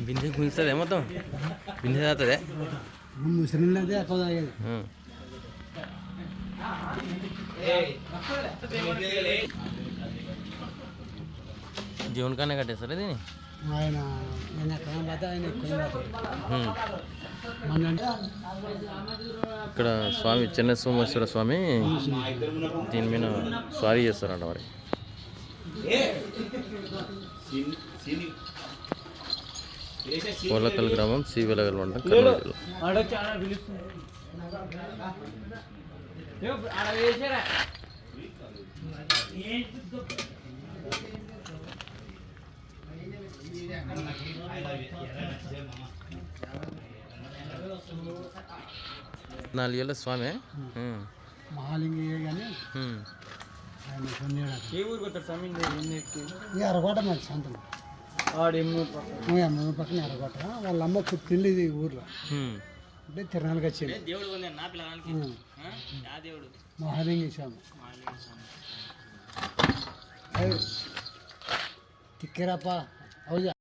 బిందె గుంజుతుంది మొత్తం బిందె తాగుతుంది ముసలిదే ఎక్కువ తాగేది. జీవన్ కన్నా కట్టేస్తారా దీన్ని ఆయన ఎక్కడ పోతే ఆయన ఎక్కువ ఇక్కడ స్వామి చిన్న సోమేశ్వర స్వామి దీని మీద స్వారీ చేస్తారంట మరి. కోలకల్ గ్రామం సి వెలగల్ మండలం కర్నూలు జిల్లా. నాలుగేళ్ళ స్వామి మహాలింగయ్య కానీ ఆయన ఏ ఊరు కొట్టారు స్వామి? ఎర్రగోట మరి సొంతం పక్కన ఎర్రగోట. వాళ్ళ అమ్మకు పెళ్ళిది ఊర్లో అంటే తిరణాలకు వచ్చింది. మహాలింగ స్వామి తిక్కిరప్ప అవుజా